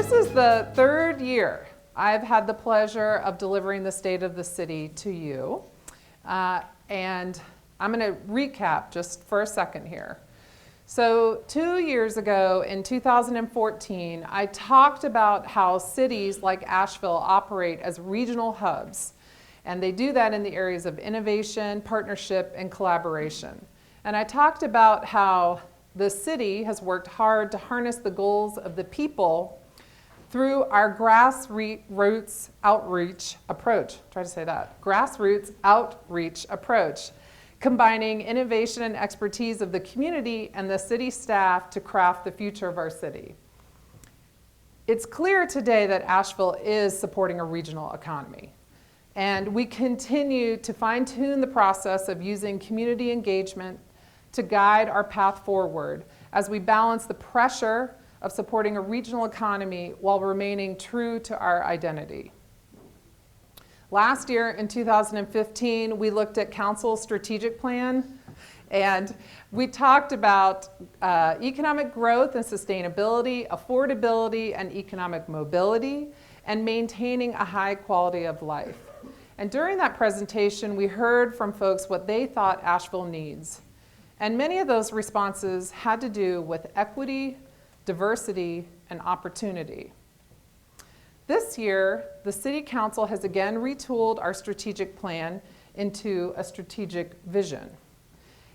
This is the third year I've had the pleasure of delivering the State of the City to you. And I'm going to recap just for a second here. So 2 years ago in 2014, I talked about how cities like Asheville operate as regional hubs. And they do that in the areas of innovation, partnership, and collaboration. And I talked about how the city has worked hard to harness the goals of the people through our grassroots outreach approach. Try to say that. Grassroots outreach approach, combining innovation and expertise of the community and the city staff to craft the future of our city. It's clear today that Asheville is supporting a regional economy. And we continue to fine-tune the process of using community engagement to guide our path forward as we balance the pressure of supporting a regional economy while remaining true to our identity. Last year in 2015, we looked at Council's strategic plan, and we talked about economic growth and sustainability, affordability and economic mobility, and maintaining a high quality of life. And during that presentation, we heard from folks what they thought Asheville needs. And many of those responses had to do with equity, diversity, and opportunity. This year, the City Council has again retooled our strategic plan into a strategic vision.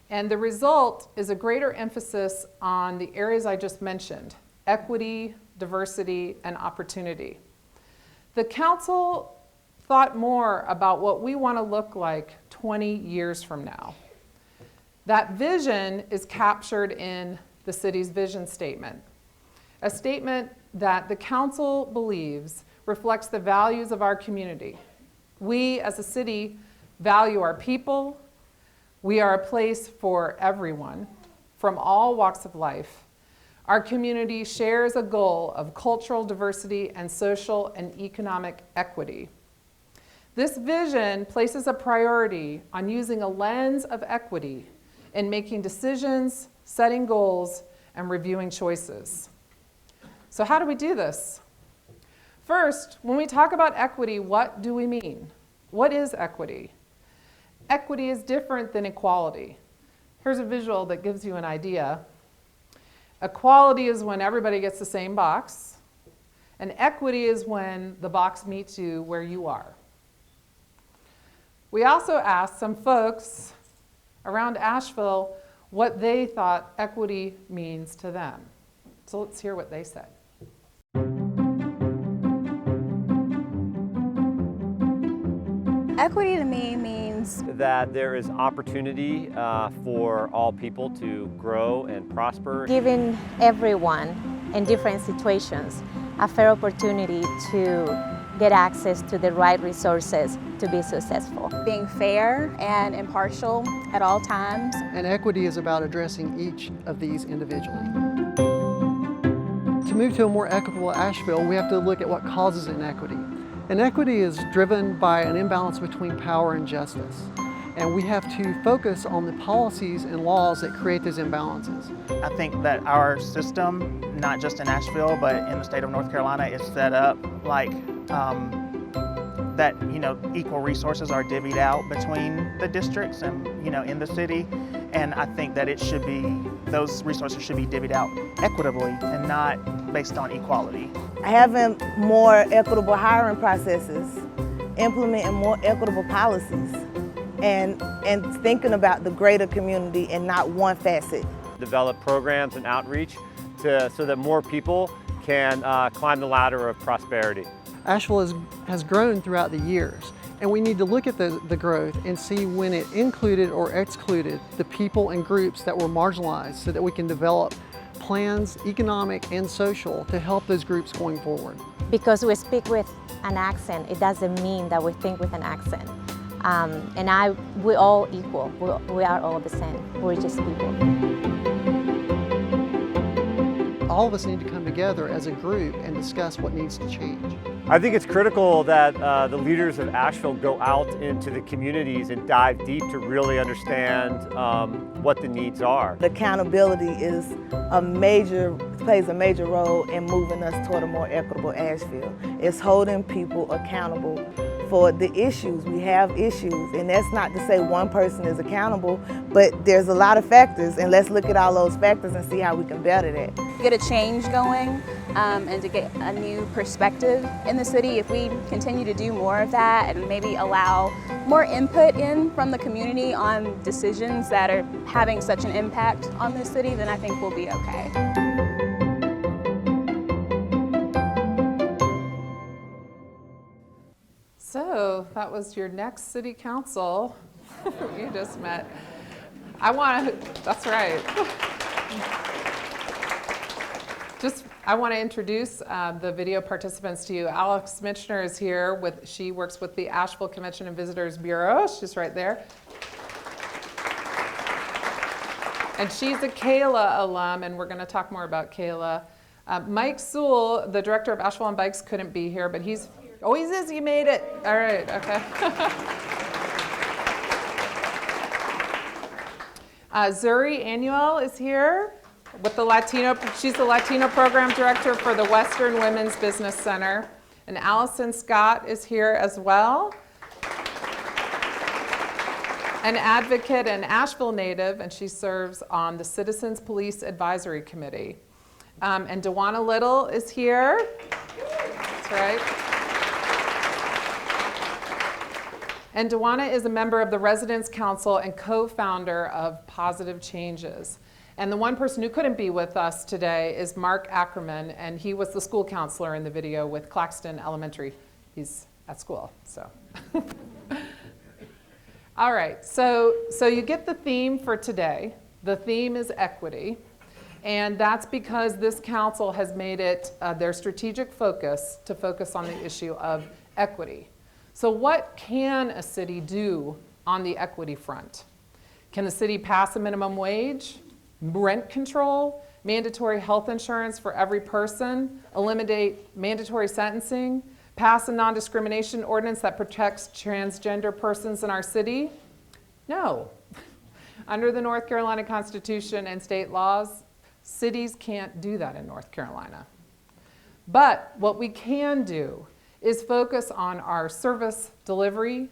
And the result is a greater emphasis on the areas I just mentioned: equity, diversity, and opportunity. The Council thought more about what we want to look like 20 years from now. That vision is captured in the city's vision statement, a statement that the Council believes reflects the values of our community. We as a city value our people. We are a place for everyone from all walks of life. Our community shares a goal of cultural diversity and social and economic equity. This vision places a priority on using a lens of equity in making decisions, setting goals, and reviewing choices. So how do we do this? First, when we talk about equity, what do we mean? What is equity? Equity is different than equality. Here's a visual that gives you an idea. Equality is when everybody gets the same box, and equity is when the box meets you where you are. We also asked some folks around Asheville what they thought equity means to them. So let's hear what they said. Equity to me means that there is opportunity for all people to grow and prosper. Giving everyone in different situations a fair opportunity to get access to the right resources to be successful. being fair and impartial at all times. And equity is about addressing each of these individually. To move to a more equitable Asheville, we have to look at what causes inequity. Inequity is driven by an imbalance between power and justice. And we have to focus on the policies and laws that create those imbalances. I think that our system, not just in Asheville, but in the state of North Carolina, is set up like that, equal resources are divvied out between the districts and, in the city. And I think that those resources should be divvied out equitably and not based on equality. Having more equitable hiring processes, implementing more equitable policies, and thinking about the greater community and not one facet. Develop programs and outreach so that more people can climb the ladder of prosperity. Asheville has grown throughout the years, and we need to look at the growth and see when it included or excluded the people and groups that were marginalized so that we can develop plans, economic and social, to help those groups going forward. Because we speak with an accent, it doesn't mean that we think with an accent. We're all equal. We are all the same. We're just people. All of us need to come together as a group and discuss what needs to change. I think it's critical that the leaders of Asheville go out into the communities and dive deep to really understand what the needs are. Accountability plays a major role in moving us toward a more equitable Asheville. It's holding people accountable for the issues. We have issues, and that's not to say one person is accountable, but there's a lot of factors, and let's look at all those factors and see how we can better that. Get a change going and to get a new perspective in the city. If we continue to do more of that and maybe allow more input in from the community on decisions that are having such an impact on the city, then I think we'll be okay. So that was your next city council you just met. That's right. I want to introduce the video participants to you. Alex Mitchner is here. She works with the Asheville Convention and Visitors Bureau. She's right there. And she's a Kayla alum, and we're going to talk more about Kayla. Mike Sewell, the director of Asheville on Bikes, couldn't be here, but he is. He made it. All right, okay. Zuri Anuel is here with the Latino. She's the Latino program director for the Western Women's Business Center. And Allison Scott is here as well. An advocate and Asheville native, and she serves on the Citizens Police Advisory Committee. And Dewana Little is here. That's right. And Dewana is a member of the Residents Council and co-founder of Positive Changes. And the one person who couldn't be with us today is Mark Ackerman, and he was the school counselor in the video with Claxton Elementary. He's at school, so. All right, so you get the theme for today. The theme is equity, and that's because this council has made it their strategic focus to focus on the issue of equity. So what can a city do on the equity front? Can the city pass a minimum wage, rent control, mandatory health insurance for every person, eliminate mandatory sentencing, pass a non-discrimination ordinance that protects transgender persons in our city? No. Under the North Carolina Constitution and state laws, cities can't do that in North Carolina. But what we can do is focus on our service delivery,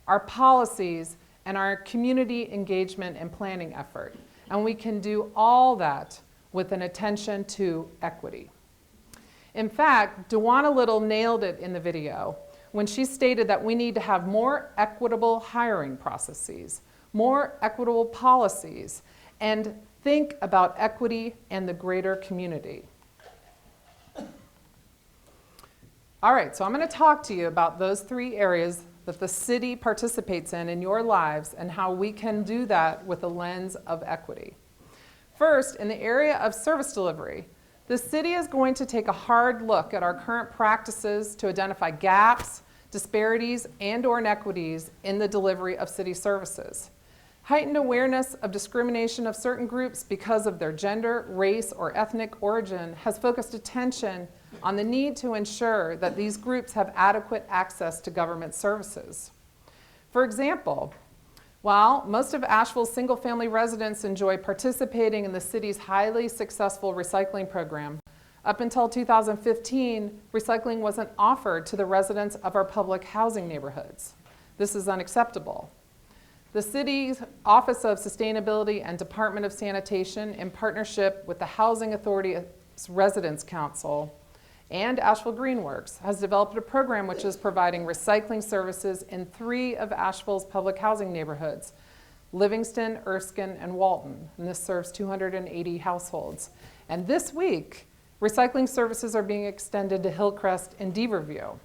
our policies, and our community engagement and planning effort. And we can do all that with an attention to equity. In fact, Dewana Little nailed it in the video when she stated that we need to have more equitable hiring processes, more equitable policies, and think about equity and the greater community. All right, so I'm going to talk to you about those three areas that the city participates in your lives and how we can do that with a lens of equity. First, in the area of service delivery, the city is going to take a hard look at our current practices to identify gaps, disparities, and/or inequities in the delivery of city services. Heightened awareness of discrimination of certain groups because of their gender, race, or ethnic origin has focused attention on the need to ensure that these groups have adequate access to government services. For example, while most of Asheville's single-family residents enjoy participating in the city's highly successful recycling program, up until 2015, recycling wasn't offered to the residents of our public housing neighborhoods. This is unacceptable. The city's Office of Sustainability and Department of Sanitation, in partnership with the Housing Authority's Residents Council and Asheville Greenworks, has developed a program which is providing recycling services in 3 of Asheville's public housing neighborhoods, Livingston, Erskine, and Walton. And this serves 280 households. And this week, recycling services are being extended to Hillcrest and Deaverview.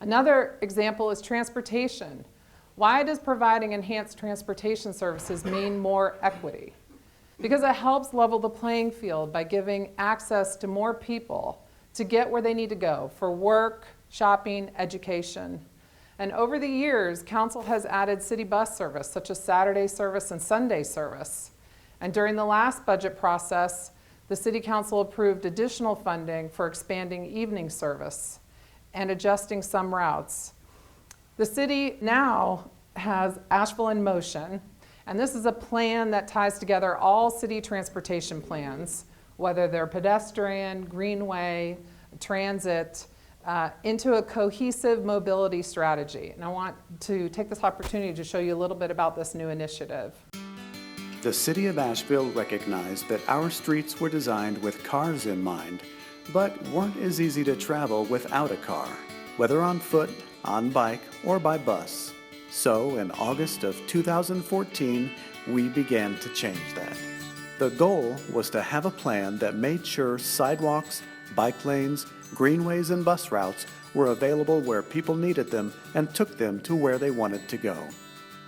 Another example is transportation. Why does providing enhanced transportation services mean more equity? Because it helps level the playing field by giving access to more people to get where they need to go for work, shopping, education. And over the years, council has added city bus service, such as Saturday service and Sunday service. And during the last budget process, the City Council approved additional funding for expanding evening service and adjusting some routes. The city now has Asheville in Motion, And this is a plan that ties together all city transportation plans, whether they're pedestrian, greenway, transit, into a cohesive mobility strategy. And I want to take this opportunity to show you a little bit about this new initiative. The City of Asheville recognized that our streets were designed with cars in mind, but weren't as easy to travel without a car, whether on foot, on bike, or by bus. So in August of 2014, we began to change that. The goal was to have a plan that made sure sidewalks, bike lanes, greenways, and bus routes were available where people needed them and took them to where they wanted to go.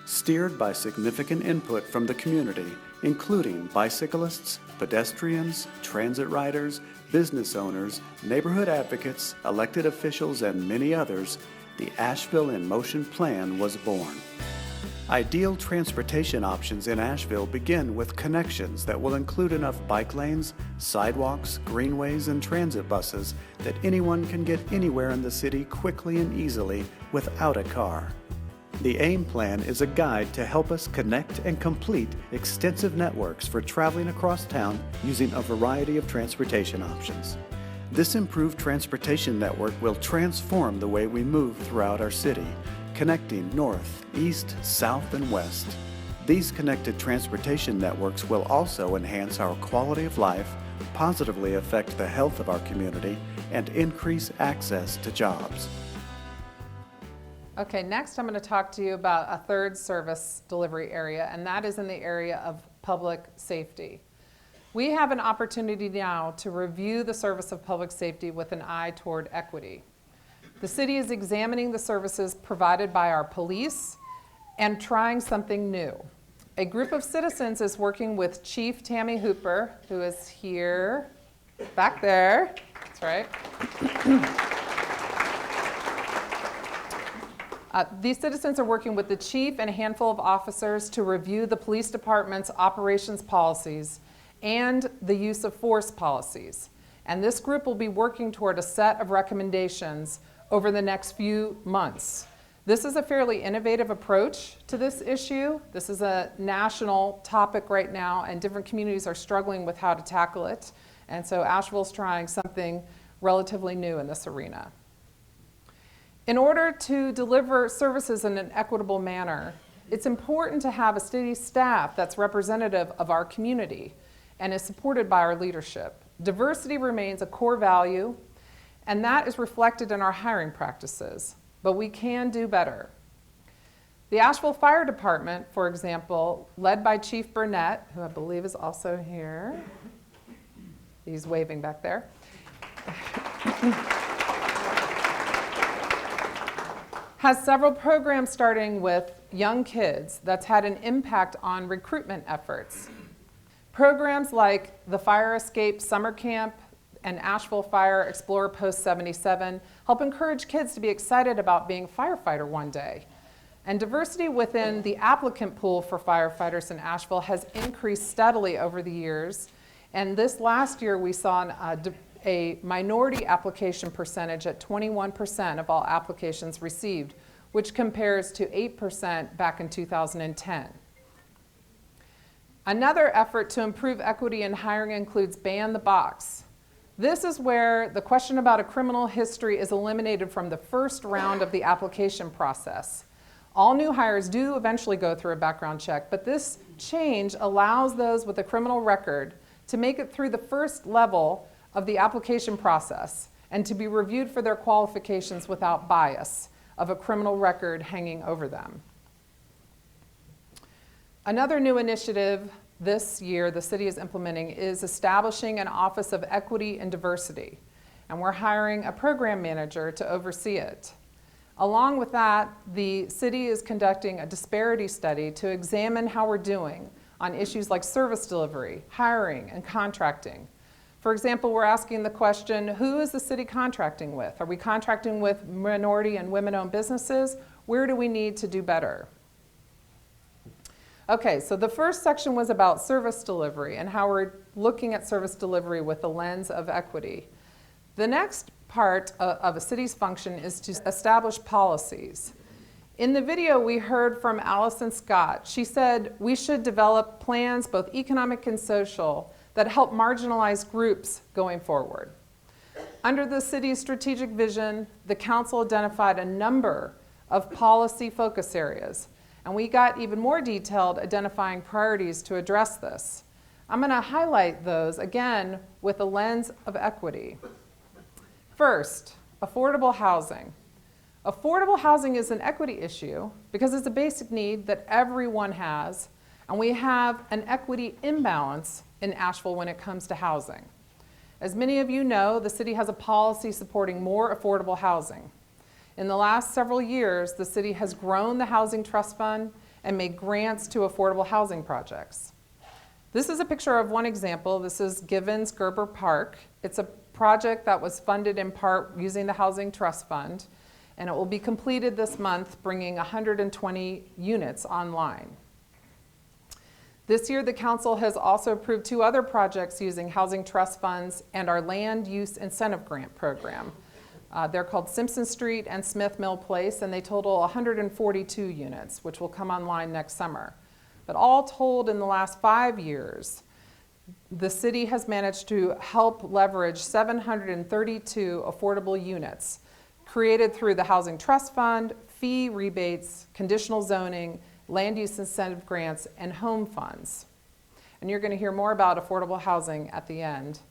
Steered by significant input from the community, including bicyclists, pedestrians, transit riders, business owners, neighborhood advocates, elected officials, and many others, the Asheville in Motion Plan was born. Ideal transportation options in Asheville begin with connections that will include enough bike lanes, sidewalks, greenways, and transit buses that anyone can get anywhere in the city quickly and easily without a car. The AIM plan is a guide to help us connect and complete extensive networks for traveling across town using a variety of transportation options. This improved transportation network will transform the way we move throughout our city, connecting north, east, south, and west. These connected transportation networks will also enhance our quality of life, positively affect the health of our community, and increase access to jobs. Okay, next I'm going to talk to you about a third service delivery area, and that is in the area of public safety. We have an opportunity now to review the service of public safety with an eye toward equity. The city is examining the services provided by our police and trying something new. A group of citizens is working with Chief Tammy Hooper, who is here, back there. That's right. These citizens are working with the chief and a handful of officers to review the police department's operations policies and the use of force policies. And this group will be working toward a set of recommendations over the next few months. This is a fairly innovative approach to this issue. This is a national topic right now, and different communities are struggling with how to tackle it. And so Asheville's trying something relatively new in this arena. In order to deliver services in an equitable manner, it's important to have a city staff that's representative of our community and is supported by our leadership. Diversity remains a core value, and that is reflected in our hiring practices, but we can do better. The Asheville Fire Department, for example, led by Chief Burnett, who I believe is also here. He's waving back there. Has several programs starting with young kids that's had an impact on recruitment efforts. Programs like the Fire Escape Summer Camp and Asheville Fire Explorer Post 77 help encourage kids to be excited about being a firefighter one day. And diversity within the applicant pool for firefighters in Asheville has increased steadily over the years. And this last year we saw a minority application percentage at 21% of all applications received, which compares to 8% back in 2010. Another effort to improve equity in hiring includes Ban the Box. This is where the question about a criminal history is eliminated from the first round of the application process. All new hires do eventually go through a background check, but this change allows those with a criminal record to make it through the first level of the application process and to be reviewed for their qualifications without bias of a criminal record hanging over them. Another new initiative this year the city is implementing is establishing an Office of Equity and Diversity, and we're hiring a program manager to oversee it. Along with that, the city is conducting a disparity study to examine how we're doing on issues like service delivery, hiring, and contracting. For example, we're asking the question, who is the city contracting with? Are we contracting with minority and women-owned businesses? Where do we need to do better? Okay, so the first section was about service delivery and how we're looking at service delivery with the lens of equity. The next part of a city's function is to establish policies. In the video, we heard from Allison Scott. She said we should develop plans, both economic and social, that help marginalized groups going forward. Under the city's strategic vision, the council identified a number of policy focus areas, and we got even more detailed identifying priorities to address this. I'm going to highlight those again with a lens of equity. First, affordable housing. Affordable housing is an equity issue because it's a basic need that everyone has, and we have an equity imbalance in Asheville when it comes to housing. As many of you know, the city has a policy supporting more affordable housing. In the last several years, the city has grown the Housing Trust Fund and made grants to affordable housing projects. This is a picture of one example. This is Givens Gerber Park. It's a project that was funded in part using the Housing Trust Fund, and it will be completed this month, bringing 120 units online. This year, the council has also approved 2 other projects using housing trust funds and our land use incentive grant program. They're called Simpson Street and Smith Mill Place, and they total 142 units, which will come online next summer. But all told, in the last 5 years, the city has managed to help leverage 732 affordable units created through the Housing Trust Fund, fee rebates, conditional zoning, land use incentive grants, and home funds. And you're going to hear more about affordable housing at the end.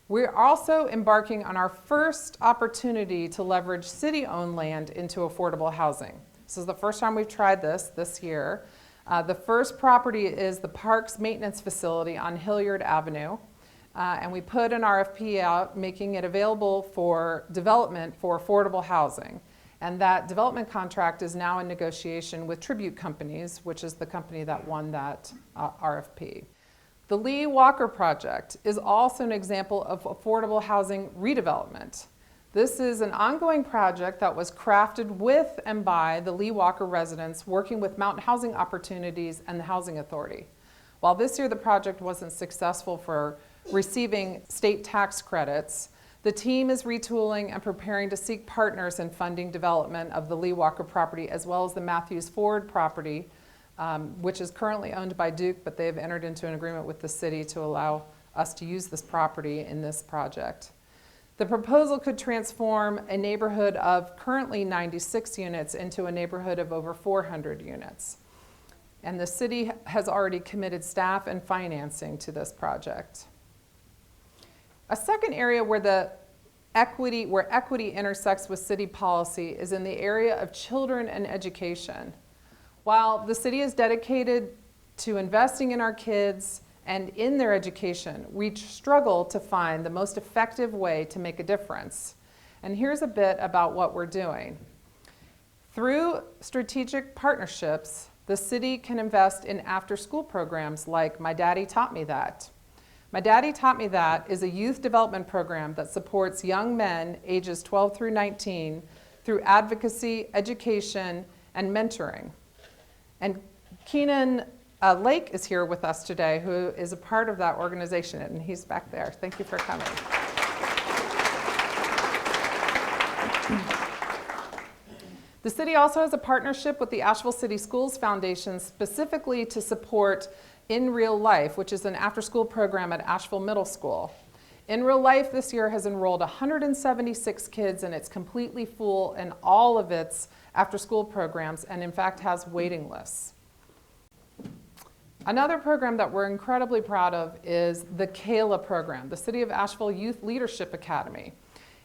We're also embarking on our first opportunity to leverage city-owned land into affordable housing. This is the first time we've tried this year. The first property is the Parks Maintenance Facility on Hilliard Avenue. And we put an RFP out, making it available for development for affordable housing. And that development contract is now in negotiation with Tribute Companies, which is the company that won that RFP. The Lee Walker project is also an example of affordable housing redevelopment. This is an ongoing project that was crafted with and by the Lee Walker residents working with Mountain Housing Opportunities and the Housing Authority. While this year the project wasn't successful for receiving state tax credits, the team is retooling and preparing to seek partners in funding development of the Lee Walker property, as well as the Matthews Ford property, which is currently owned by Duke, but they've entered into an agreement with the city to allow us to use this property in this project. The proposal could transform a neighborhood of currently 96 units into a neighborhood of over 400 units. And the city has already committed staff and financing to this project. A second area where equity intersects with city policy is in the area of children and education. While the city is dedicated to investing in our kids and in their education, we struggle to find the most effective way to make a difference. And here's a bit about what we're doing. Through strategic partnerships, the city can invest in after-school programs like My Daddy Taught Me That. My Daddy Taught Me That is a youth development program that supports young men ages 12 through 19 through advocacy, education, and mentoring. And Keenan Lake is here with us today, who is a part of that organization, and he's back there. Thank you for coming. The city also has a partnership with the Asheville City Schools Foundation specifically to support In Real Life, which is an after-school program at Asheville Middle School. In Real Life this year has enrolled 176 kids, and it's completely full in all of its after-school programs, and in fact has waiting lists. Another program that we're incredibly proud of is the CALA program, the City of Asheville Youth Leadership Academy.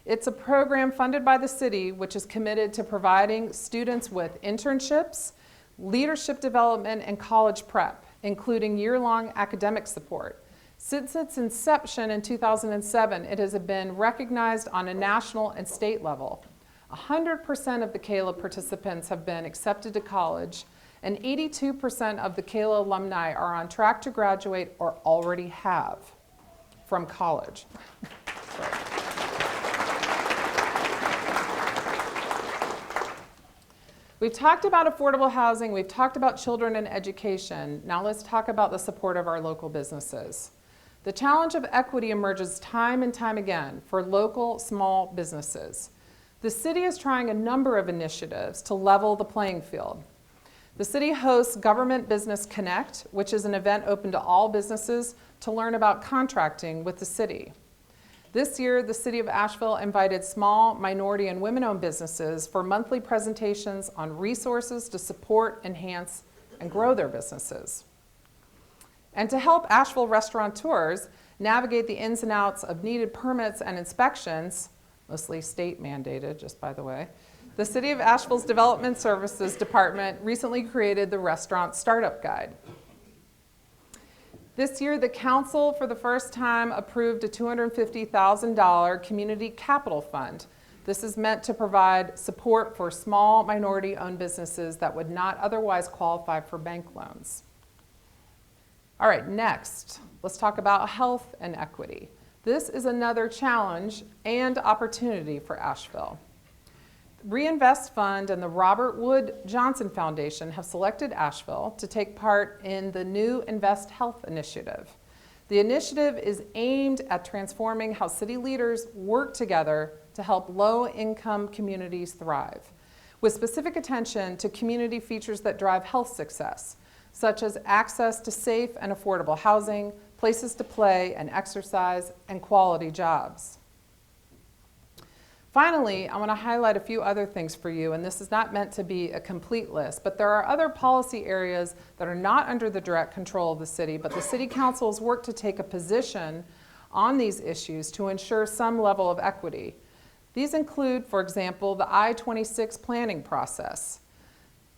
It's a program funded by the city which is committed to providing students with internships, leadership development, and college prep, including year-long academic support. Since its inception in 2007, it has been recognized on a national and state level. 100% of the CALA participants have been accepted to college, and 82% of the CALA alumni are on track to graduate or already have from college. We've talked about affordable housing, we've talked about children and education. Now let's talk about the support of our local businesses. The challenge of equity emerges time and time again for local small businesses. The city is trying a number of initiatives to level the playing field. The city hosts Government Business Connect, which is an event open to all businesses to learn about contracting with the city. This year, the City of Asheville invited small, minority, and women-owned businesses for monthly presentations on resources to support, enhance, and grow their businesses. And to help Asheville restaurateurs navigate the ins and outs of needed permits and inspections, mostly state mandated, just by the way, the City of Asheville's Development Services Department recently created the Restaurant Startup Guide. This year, the council for the first time approved a $250,000 community capital fund. This is meant to provide support for small minority-owned businesses that would not otherwise qualify for bank loans. All right, next, let's talk about health and equity. This is another challenge and opportunity for Asheville. Reinvest Fund and the Robert Wood Johnson Foundation have selected Asheville to take part in the new Invest Health initiative. The initiative is aimed at transforming how city leaders work together to help low-income communities thrive, with specific attention to community features that drive health success, such as access to safe and affordable housing, places to play and exercise, and quality jobs. Finally, I want to highlight a few other things for you, and this is not meant to be a complete list, but there are other policy areas that are not under the direct control of the city, but the City Council has worked to take a position on these issues to ensure some level of equity. These include, for example, the I-26 planning process.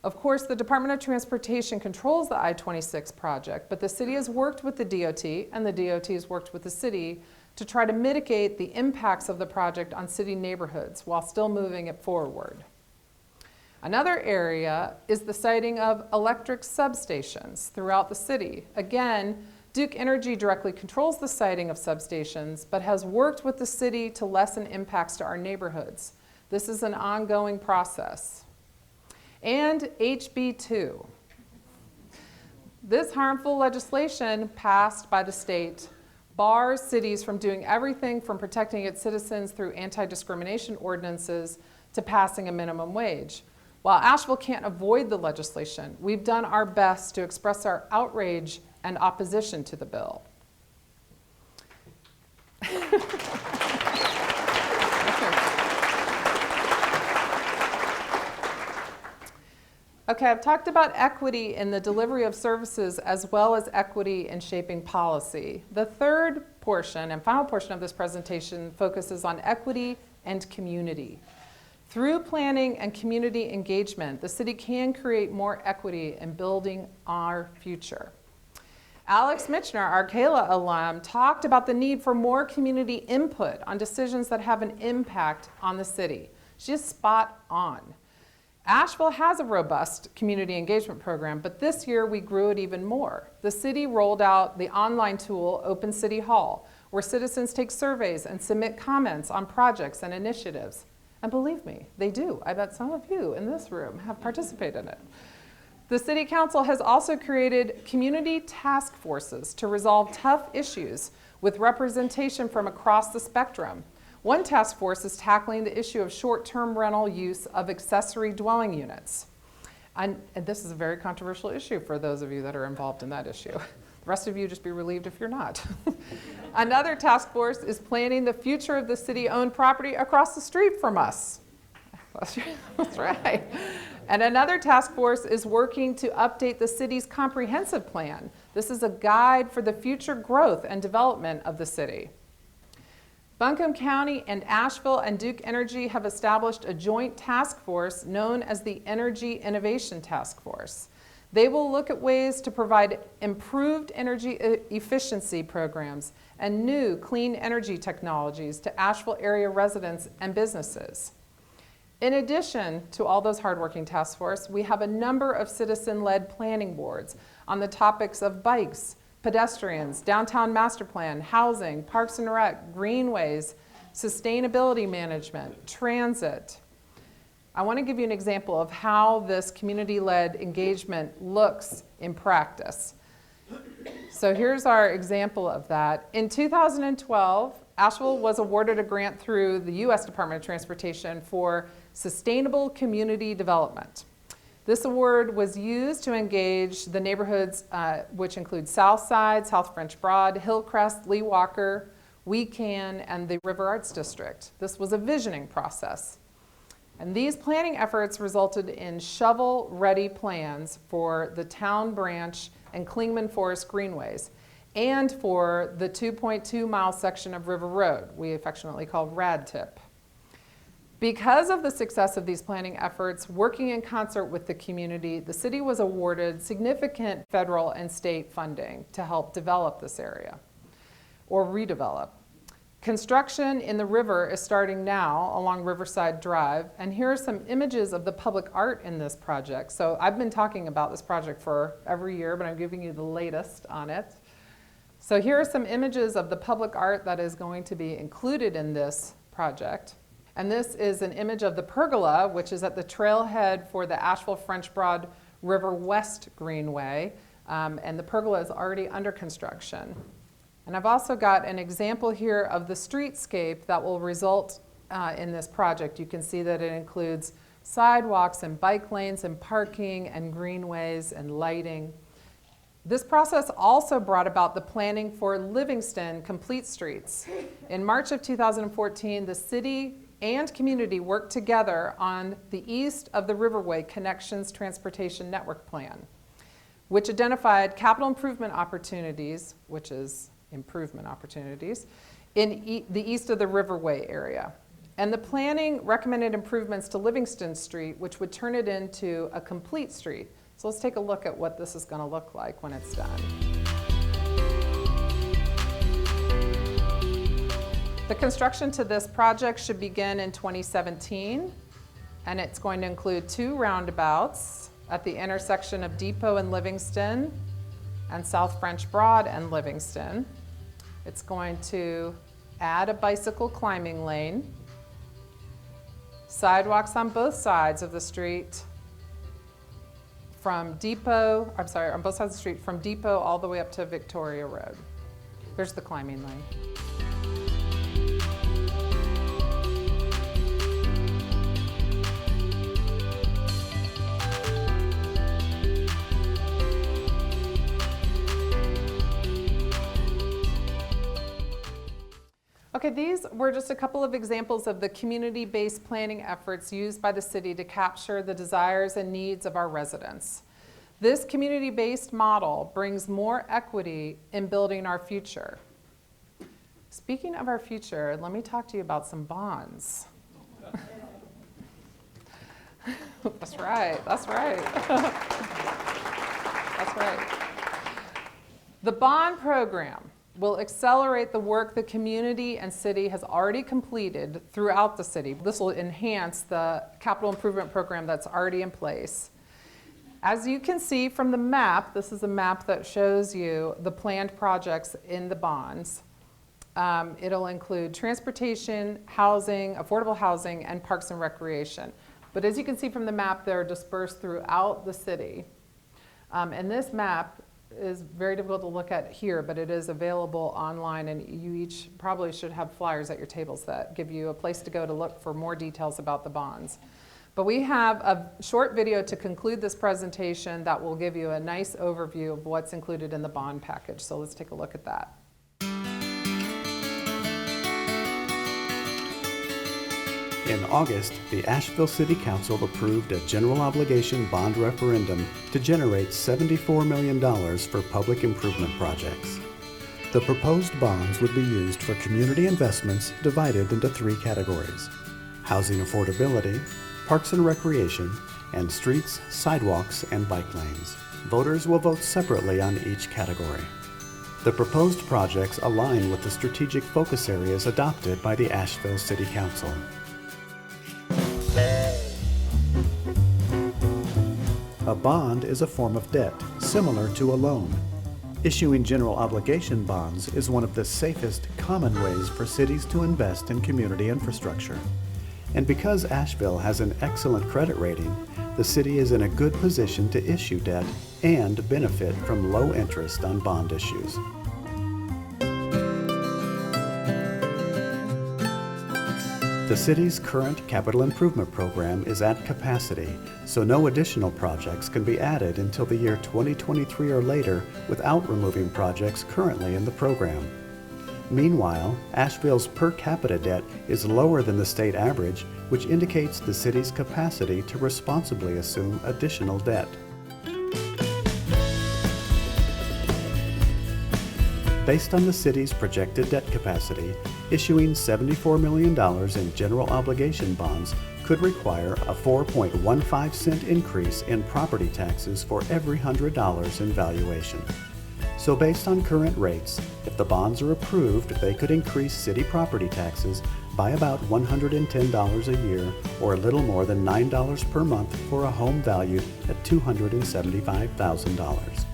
Of course, the Department of Transportation controls the I-26 project, but the city has worked with the DOT, and the DOT has worked with the city to try to mitigate the impacts of the project on city neighborhoods while still moving it forward. Another area is the siting of electric substations throughout the city. Again, Duke Energy directly controls the siting of substations, but has worked with the city to lessen impacts to our neighborhoods. This is an ongoing process. And HB 2. This harmful legislation passed by the state bars cities from doing everything from protecting its citizens through anti-discrimination ordinances to passing a minimum wage. While Asheville can't avoid the legislation, we've done our best to express our outrage and opposition to the bill. Okay, I've talked about equity in the delivery of services as well as equity in shaping policy. The third portion and final portion of this presentation focuses on equity and community. Through planning and community engagement, the city can create more equity in building our future. Alex Mitchner, our Kayla alum, talked about the need for more community input on decisions that have an impact on the city. She's spot on. Asheville has a robust community engagement program, but this year we grew it even more. The city rolled out the online tool, Open City Hall, where citizens take surveys and submit comments on projects and initiatives. And believe me, they do. I bet some of you in this room have participated in it. The City Council has also created community task forces to resolve tough issues with representation from across the spectrum. One task force is tackling the issue of short-term rental use of accessory dwelling units. And this is a very controversial issue for those of you that are involved in that issue. The rest of you just be relieved if you're not. Another task force is planning the future of the city-owned property across the street from us. That's right. And another task force is working to update the city's comprehensive plan. This is a guide for the future growth and development of the city. Buncombe County and Asheville and Duke Energy have established a joint task force known as the Energy Innovation Task Force. They will look at ways to provide improved energy efficiency programs and new clean energy technologies to Asheville area residents and businesses. In addition to all those hardworking task forces, we have a number of citizen-led planning boards on the topics of bikes, pedestrians, downtown master plan, housing, parks and rec, greenways, sustainability management, transit. I want to give you an example of how this community-led engagement looks in practice. So here's our example of that. In 2012, Asheville was awarded a grant through the U.S. Department of Transportation for Sustainable Community Development. This award was used to engage the neighborhoods, which include South Side, South French Broad, Hillcrest, Lee Walker, We Can, and the River Arts District. This was a visioning process. And these planning efforts resulted in shovel-ready plans for the Town Branch and Klingman Forest Greenways, and for the 2.2-mile section of River Road, we affectionately call Rad Tip. Because of the success of these planning efforts, working in concert with the community, the city was awarded significant federal and state funding to help develop this area, or redevelop. Construction in the river is starting now along Riverside Drive, and here are some images of the public art in this project. So I've been talking about this project for every year, but I'm giving you the latest on it. So here are some images of the public art that is going to be included in this project. And this is an image of the pergola, which is at the trailhead for the Asheville French Broad River West Greenway, and the pergola is already under construction. And I've also got an example here of the streetscape that will result in this project. You can see that it includes sidewalks and bike lanes and parking and greenways and lighting. This process also brought about the planning for Livingston Complete Streets. In March of 2014, the city and community worked together on the East of the Riverway Connections Transportation Network Plan, which identified capital improvement opportunities, which is improvement opportunities, in the east of the Riverway area. And the planning recommended improvements to Livingston Street, which would turn it into a complete street. So let's take a look at what this is going to look like when it's done. The construction to this project should begin in 2017, and it's going to include 2 roundabouts at the intersection of Depot and Livingston and South French Broad and Livingston. It's going to add a bicycle climbing lane, sidewalks on both sides of the street from Depot, on both sides of the street from Depot all the way up to Victoria Road. There's the climbing lane. Okay, these were just a couple of examples of the community-based planning efforts used by the city to capture the desires and needs of our residents. This community-based model brings more equity in building our future. Speaking of our future, let me talk to you about some bonds. That's right, that's right. That's right. The bond program will accelerate the work the community and city has already completed throughout the city. This will enhance the capital improvement program that's already in place. As you can see from the map, this is a map that shows you the planned projects in the bonds. It'll include transportation, housing, affordable housing, and parks and recreation. But as you can see from the map, they're dispersed throughout the city. And this map is very difficult to look at here, but it is available online, and you each probably should have flyers at your tables that give you a place to go to look for more details about the bonds. But we have a short video to conclude this presentation that will give you a nice overview of what's included in the bond package. So let's take a look at that. In August, the Asheville City Council approved a general obligation bond referendum to generate $74 million for public improvement projects. The proposed bonds would be used for community investments divided into 3 categories: housing affordability, parks and recreation, and streets, sidewalks, and bike lanes. Voters will vote separately on each category. The proposed projects align with the strategic focus areas adopted by the Asheville City Council. A bond is a form of debt, similar to a loan. Issuing general obligation bonds is one of the safest, common ways for cities to invest in community infrastructure. And because Asheville has an excellent credit rating, the city is in a good position to issue debt and benefit from low interest on bond issues. The city's current capital improvement program is at capacity, so no additional projects can be added until the year 2023 or later without removing projects currently in the program. Meanwhile, Asheville's per capita debt is lower than the state average, which indicates the city's capacity to responsibly assume additional debt. Based on the city's projected debt capacity, issuing $74 million in general obligation bonds could require a 4.15-cent increase in property taxes for every $100 in valuation. So based on current rates, if the bonds are approved, they could increase city property taxes by about $110 a year, or a little more than $9 per month for a home valued at $275,000.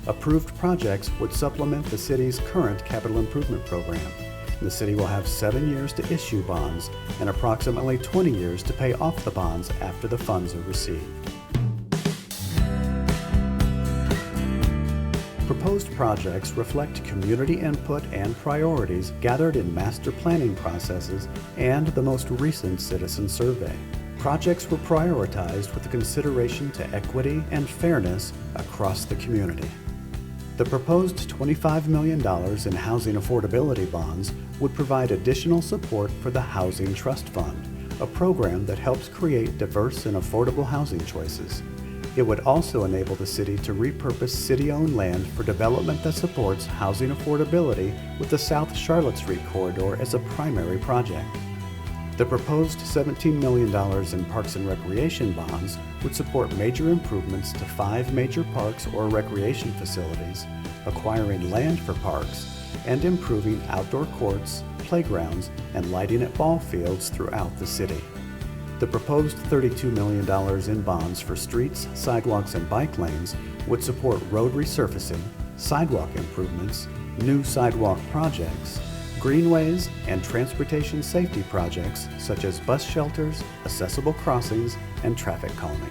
Approved projects would supplement the city's current capital improvement program. The city will have 7 years to issue bonds and approximately 20 years to pay off the bonds after the funds are received. Proposed projects reflect community input and priorities gathered in master planning processes and the most recent citizen survey. Projects were prioritized with consideration to equity and fairness across the community. The proposed $25 million in housing affordability bonds would provide additional support for the Housing Trust Fund, a program that helps create diverse and affordable housing choices. It would also enable the city to repurpose city-owned land for development that supports housing affordability with the South Charlotte Street corridor as a primary project. The proposed $17 million in Parks and Recreation bonds would support major improvements to 5 major parks or recreation facilities, acquiring land for parks, and improving outdoor courts, playgrounds, and lighting at ball fields throughout the city. The proposed $32 million in bonds for streets, sidewalks, and bike lanes would support road resurfacing, sidewalk improvements, new sidewalk projects, greenways, and transportation safety projects such as bus shelters, accessible crossings, and traffic calming.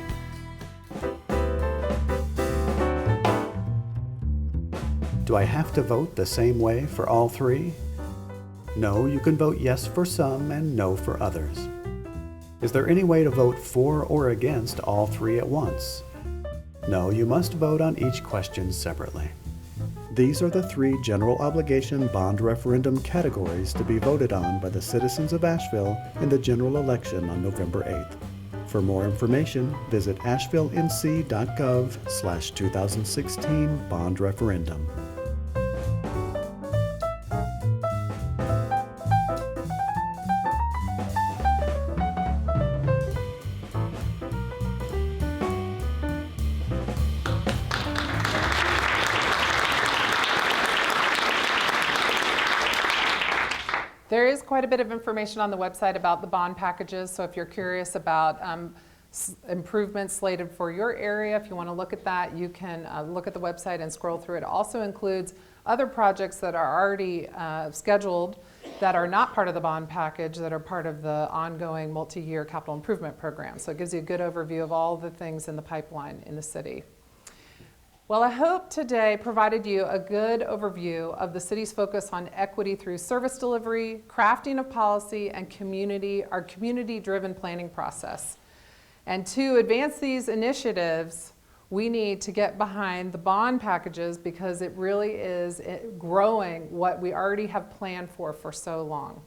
Do I have to vote the same way for all three? No, you can vote yes for some and no for others. Is there any way to vote for or against all three at once? No, you must vote on each question separately. These are the 3 general obligation bond referendum categories to be voted on by the citizens of Asheville in the general election on November 8th. For more information, visit ashevillennc.gov/2016 bond referendum. There is quite a bit of information on the website about the bond packages, so if you're curious about improvements slated for your area, if you want to look at that, you can look at the website and scroll through. It also includes other projects that are already scheduled that are not part of the bond package, that are part of the ongoing multi-year capital improvement program. So it gives you a good overview of all the things in the pipeline in the city. Well, I hope today provided you a good overview of the city's focus on equity through service delivery, crafting of policy, and our community-driven planning process. And to advance these initiatives, we need to get behind the bond packages because it really is growing what we already have planned for so long.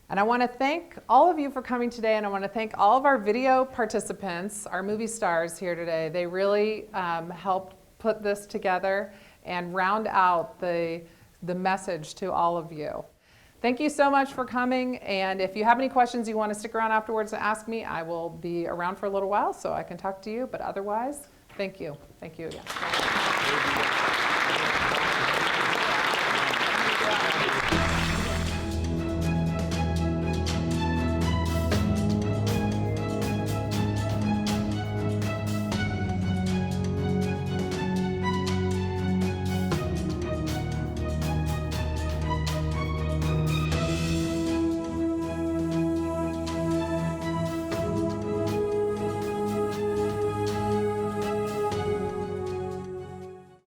And I want to thank all of you for coming today, and I want to thank all of our video participants, our movie stars here today. They really helped put this together and round out the message to all of you. Thank you so much for coming, and if you have any questions you want to stick around afterwards to ask me, I will be around for a little while so I can talk to you, but otherwise, thank you. Thank you again.